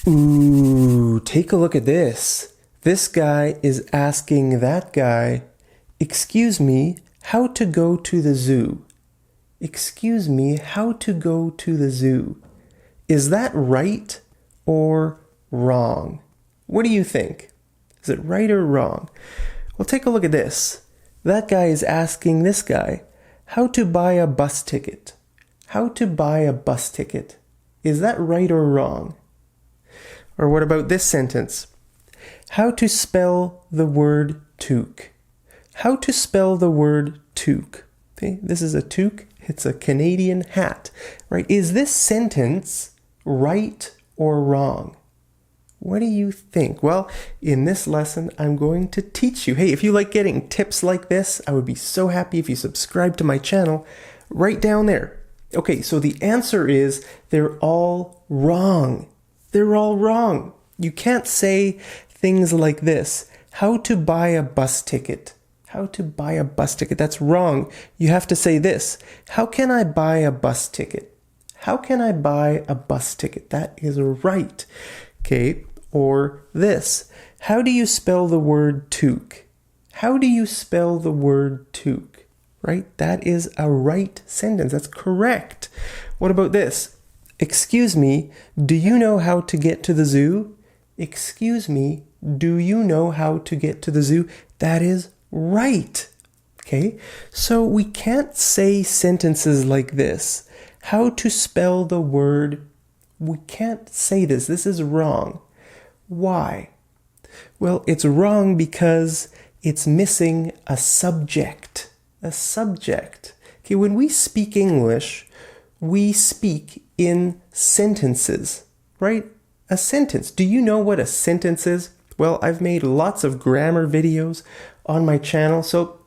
Ooh, take a look at this. This guy is asking that guy, excuse me, how to go to the zoo? Excuse me, how to go to the zoo? Is that right or wrong? What do you think? Is it right or wrong? Well, take a look at this. That guy is asking this guy, how to buy a bus ticket? How to buy a bus ticket? Is that right or wrong? Or what about this sentence? How to spell the word toque? How to spell the word toque? Okay, this is a toque. It's a Canadian hat, right? Is this sentence right or wrong? What do you think? Well, in this lesson, I'm going to teach you. Hey, if you like getting tips like this, I would be so happy if you subscribe to my channel right down there. Okay, so the answer is they're all wrong. They're all wrong. You can't say things like this. How to buy a bus ticket. How to buy a bus ticket. That's wrong. You have to say this. How can I buy a bus ticket? How can I buy a bus ticket? That is right. Okay, or this. How do you spell the word toque? How do you spell the word toque? Right? That is a right sentence. That's correct. What about this? Excuse me, do you know how to get to the zoo? Excuse me, do you know how to get to the zoo? That is right. Okay, so we can't say sentences like this. How to spell the word? We can't say this. This is wrong. Why? Well, it's wrong because it's missing a subject. A subject. Okay, when we speak English, we speak in sentences, right? A sentence. Do you know what a sentence is? Well, I've made lots of grammar videos on my channel, so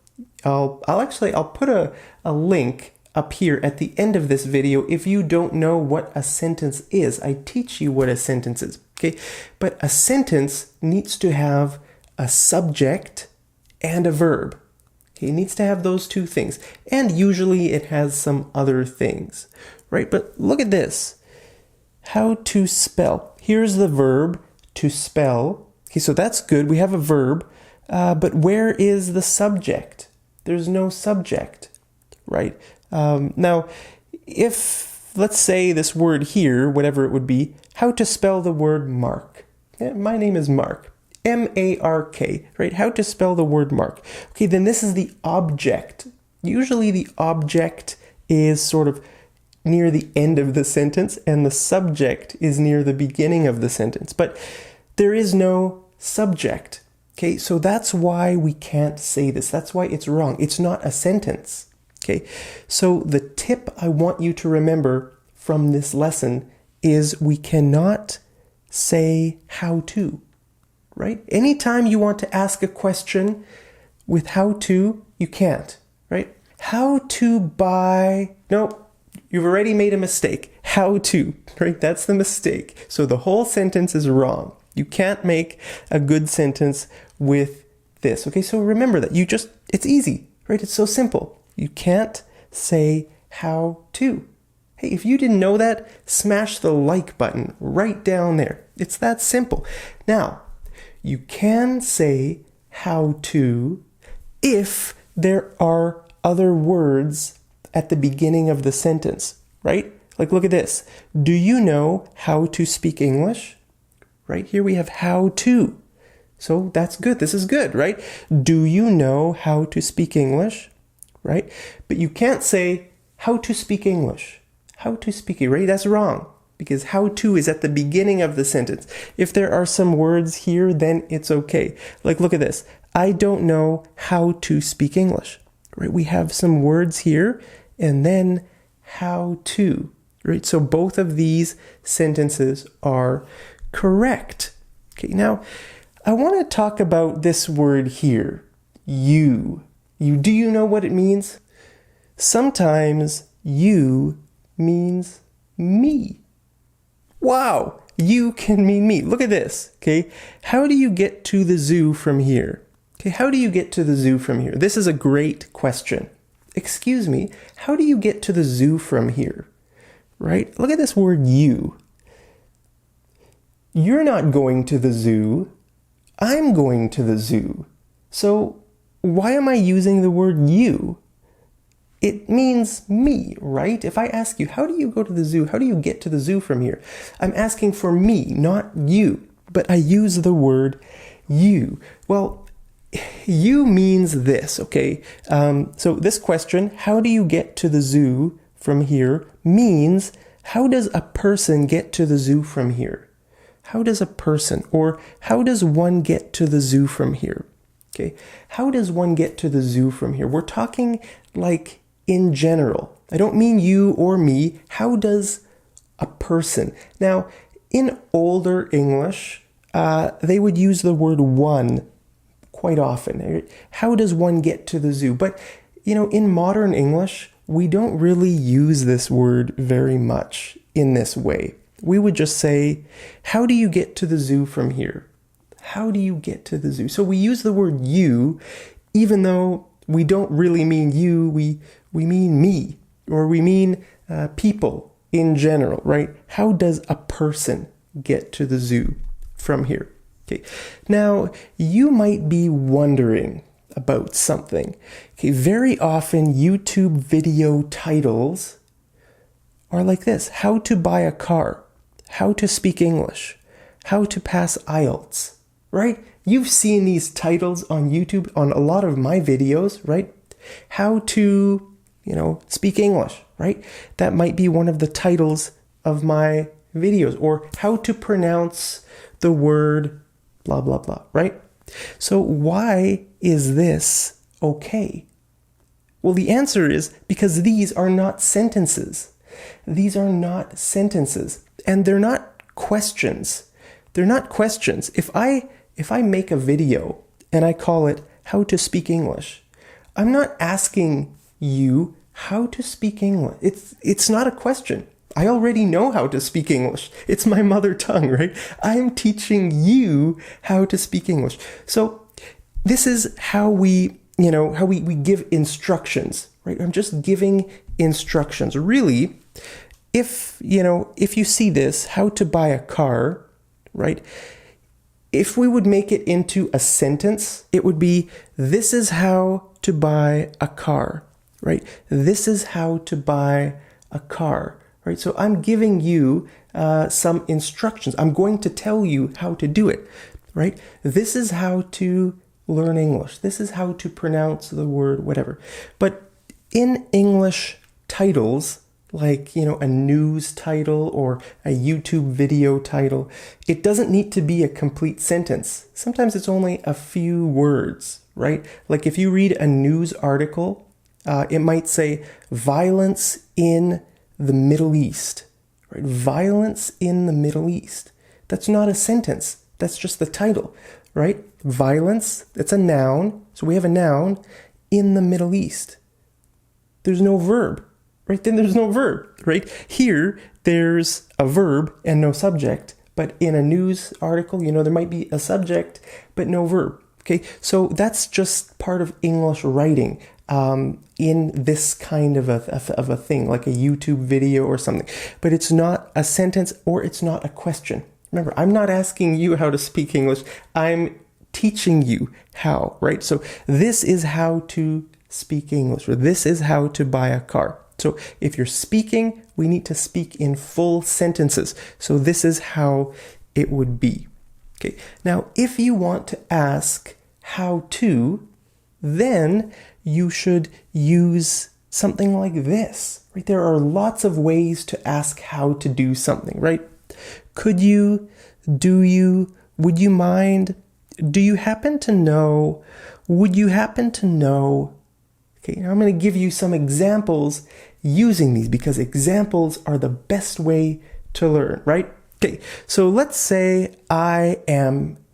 I'll put a link up here at the end of this video if you don't know what a sentence is. I teach you what a sentence is, okay? But a sentence needs to have a subject and a verb. Okay, it needs to have those two things, and usually it has some other things, right? But look at this. How to spell. Here's the verb to spell. Okay, so that's good. We have a verb, but where is the subject? There's no subject, right? Now, if, let's say this word here, whatever it would be, how to spell the word Mark. Yeah, my name is Mark. M-A-R-K, right? How to spell the word Mark. Okay, then this is the object. Usually the object is sort of near the end of the sentence and the subject is near the beginning of the sentence. But there is no subject. Okay, so that's why we can't say this. That's why it's wrong. It's not a sentence. Okay, so the tip I want you to remember from this lesson is we cannot say how to. Right? Anytime you want to ask a question with how to, you can't, right? How to buy, no, you've already made a mistake. How to, right? That's the mistake. So the whole sentence is wrong. You can't make a good sentence with this. Okay, so remember that it's easy, right? It's so simple. You can't say how to. Hey, if you didn't know that, smash the like button right down there. It's that simple. Now, you can say how to if there are other words at the beginning of the sentence, right? Like, look at this. Do you know how to speak English? Right here we have how to. So that's good. This is good, right? Do you know how to speak English? Right? But you can't say how to speak English. How to speak it, right? That's wrong. Because how to is at the beginning of the sentence. If there are some words here, then it's okay. Like, look at this. I don't know how to speak English. Right? We have some words here and then how to. Right? So both of these sentences are correct. Okay, now I want to talk about this word here. You. Do you know what it means? Sometimes you means me. Wow, you can mean me. Look at this, okay? How do you get to the zoo from here? Okay, how do you get to the zoo from here? This is a great question. Excuse me, how do you get to the zoo from here? Right? Look at this word you. You're not going to the zoo. I'm going to the zoo. So why am I using the word you? It means me, right? If I ask you, how do you go to the zoo? How do you get to the zoo from here? I'm asking for me, not you. But I use the word you. Well, you means this, okay? So this question, how do you get to the zoo from here, means how does a person get to the zoo from here? How does a person, or how does one get to the zoo from here? Okay, how does one get to the zoo from here? We're talking like in general. I don't mean you or me. How does a person? Now, in older English, they would use the word one quite often. How does one get to the zoo? But, you know, in modern English, we don't really use this word very much in this way. We would just say, how do you get to the zoo from here? How do you get to the zoo? So we use the word you, even though we don't really mean you, we mean me, or we mean people in general, right? How does a person get to the zoo from here? Okay. Now, you might be wondering about something. Okay, very often YouTube video titles are like this: how to buy a car, how to speak English, how to pass IELTS, right? You've seen these titles on YouTube on a lot of my videos, right? How to, speak English, right? That might be one of the titles of my videos, or how to pronounce the word blah, blah, blah, right? So why is this okay? Well, the answer is because these are not sentences. These are not sentences, and they're not questions. They're not questions. If I make a video and I call it how to speak English, I'm not asking you how to speak English. It's not a question. I already know how to speak English. It's my mother tongue, right? I'm teaching you how to speak English. So this is how we give instructions, right? I'm just giving instructions. Really, if you see this, how to buy a car, right? If we would make it into a sentence, it would be, this is how to buy a car, right? This is how to buy a car, right? So I'm giving you some instructions. I'm going to tell you how to do it, right? This is how to learn English. This is how to pronounce the word, whatever. But in English titles, like, a news title or a YouTube video title, it doesn't need to be a complete sentence. Sometimes it's only a few words, right? Like if you read a news article, it might say violence in the Middle East, right? Violence in the Middle East. That's not a sentence. That's just the title, right? Violence, it's a noun. So we have a noun in the Middle East. There's no verb. Right, then there's no verb, right? Here, there's a verb and no subject, but in a news article, there might be a subject, but no verb, okay? So that's just part of English writing in this kind of a thing, like a YouTube video or something. But it's not a sentence or it's not a question. Remember, I'm not asking you how to speak English. I'm teaching you how, right? So this is how to speak English, or this is how to buy a car. So if you're speaking, we need to speak in full sentences. So this is how it would be. Okay. Now, if you want to ask how to, then you should use something like this, right? There are lots of ways to ask how to do something, right? Could you, do you, would you mind, do you happen to know, would you happen to know? Okay, now I'm going to give you some examples using these, because examples are the best way to learn, right? Okay, so let's say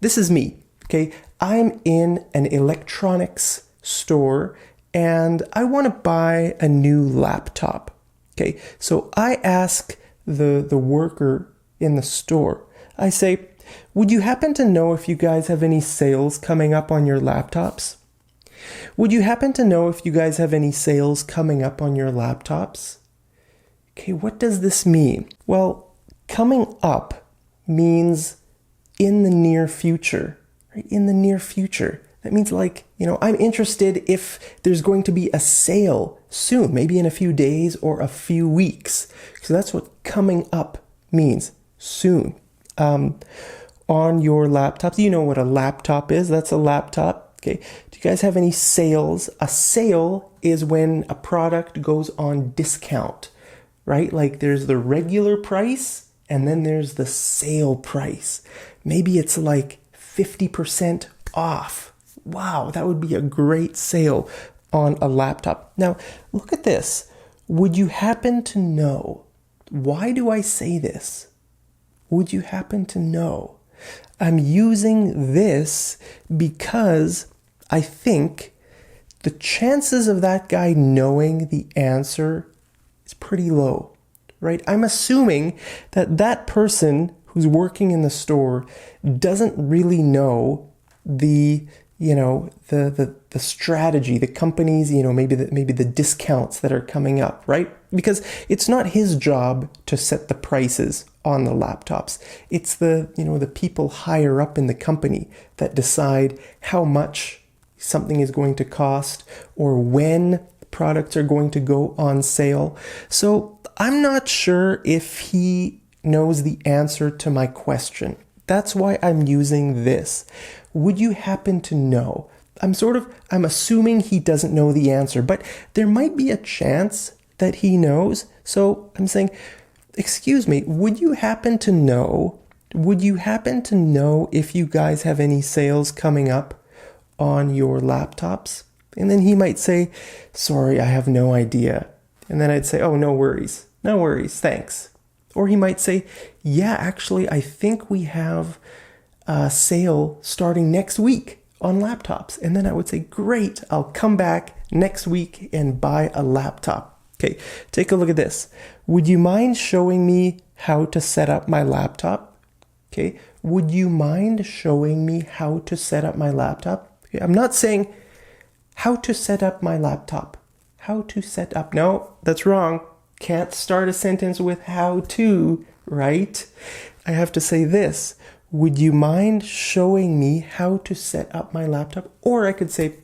this is me, okay? I'm in an electronics store and I want to buy a new laptop, okay? So I ask the worker in the store, I say, would you happen to know if you guys have any sales coming up on your laptops? Would you happen to know if you guys have any sales coming up on your laptops? Okay, what does this mean? Well, coming up means in the near future, right? In the near future. That means like, I'm interested if there's going to be a sale soon, maybe in a few days or a few weeks. So that's what coming up means, soon. On your laptop, do you know what a laptop is? That's a laptop. Okay. Do you guys have any sales? A sale is when a product goes on discount, right? Like there's the regular price and then there's the sale price. Maybe it's like 50% off. Wow, that would be a great sale on a laptop. Now, look at this. Would you happen to know? Why do I say this? Would you happen to know? I'm using this because I think the chances of that guy knowing the answer is pretty low, right? I'm assuming that that person who's working in the store doesn't really know the strategy, the companies, maybe the discounts that are coming up, right? Because it's not his job to set the prices on the laptops. It's the people higher up in the company that decide how much something is going to cost or when products are going to go on sale. So I'm not sure if he knows the answer to my question. That's why I'm using this. Would you happen to know? I'm assuming he doesn't know the answer, but there might be a chance that he knows. So I'm saying, excuse me, would you happen to know if you guys have any sales coming up on your laptops? And then he might say, sorry, I have no idea. And then I'd say, oh, no worries, thanks. Or he might say, yeah, actually, I think we have a sale starting next week on laptops. And then I would say, great, I'll come back next week and buy a laptop. Okay, take a look at this. Would you mind showing me how to set up my laptop? Okay, would you mind showing me how to set up my laptop? Okay, I'm not saying how to set up my laptop. How to set up. No, that's wrong. Can't start a sentence with how to, right? I have to say this. Would you mind showing me how to set up my laptop? Or I could say,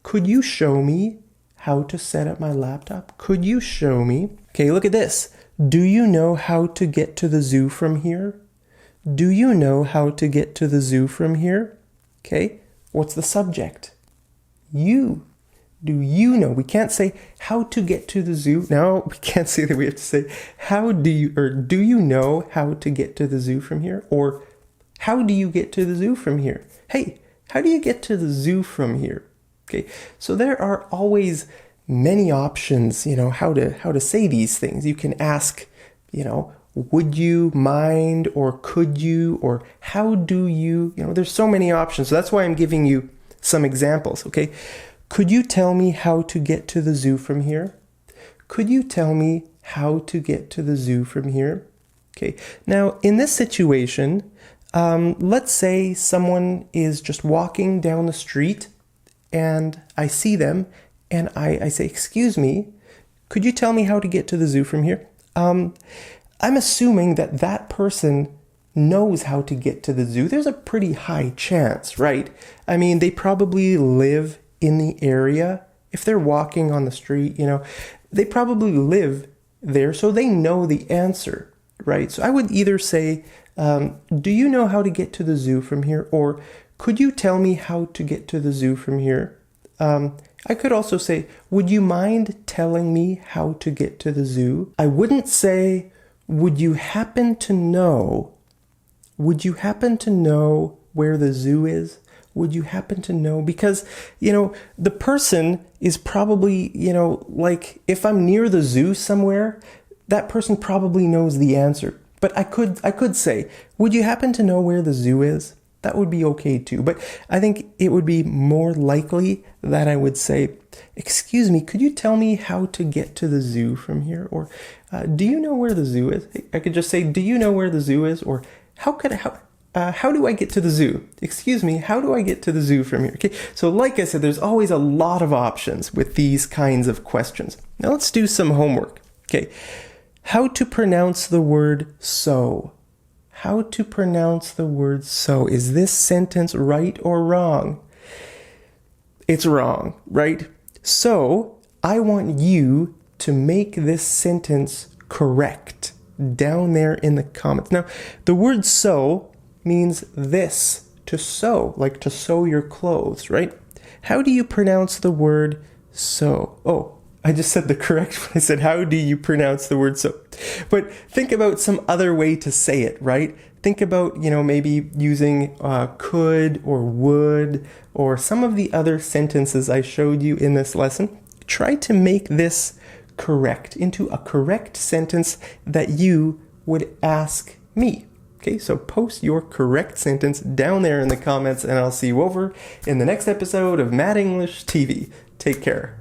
could you show me how to set up my laptop? Could you show me? Okay, look at this. Do you know how to get to the zoo from here? Do you know how to get to the zoo from here? Okay, what's the subject? You. Do you know? We can't say how to get to the zoo. No, we can't say that. We have to say do you know how to get to the zoo from here? Or how do you get to the zoo from here? Hey, how do you get to the zoo from here? Okay, so there are always many options, how to say these things. You can ask, would you mind, or could you, or how do you, there's so many options. So that's why I'm giving you some examples, okay? Could you tell me how to get to the zoo from here? Could you tell me how to get to the zoo from here? Okay, now in this situation, let's say someone is just walking down the street and I see them and I say, excuse me, could you tell me how to get to the zoo from here? I'm assuming that that person knows how to get to the zoo. There's a pretty high chance, right? I mean, they probably live in the area. If they're walking on the street, they probably live there, so they know the answer, right? So I would either say, do you know how to get to the zoo from here? Or could you tell me how to get to the zoo from here? I could also say, would you mind telling me how to get to the zoo? I wouldn't say, would you happen to know? Would you happen to know where the zoo is? Would you happen to know? Because, the person is probably, like if I'm near the zoo somewhere, that person probably knows the answer. But I could say, would you happen to know where the zoo is? That would be okay too. But I think it would be more likely that I would say, excuse me, could you tell me how to get to the zoo from here? Or do you know where the zoo is? I could just say, do you know where the zoo is? Or how do I get to the zoo? Excuse me, how do I get to the zoo from here? Okay, so like I said, there's always a lot of options with these kinds of questions. Now let's do some homework. Okay, how to pronounce the word so. how to pronounce the word so. Is this sentence right or wrong? It's wrong, right? So I want you to make this sentence correct down there in the comments. Now, the word sew means this, to sew, like to sew your clothes, right? How do you pronounce the word sew? Oh, I just said the correct one. I said, how do you pronounce the word sew? But think about some other way to say it, right? Think about, maybe using could or would or some of the other sentences I showed you in this lesson. Try to make this correct into a correct sentence that you would ask me. Okay, so post your correct sentence down there in the comments and I'll see you over in the next episode of Mad English TV. Take care.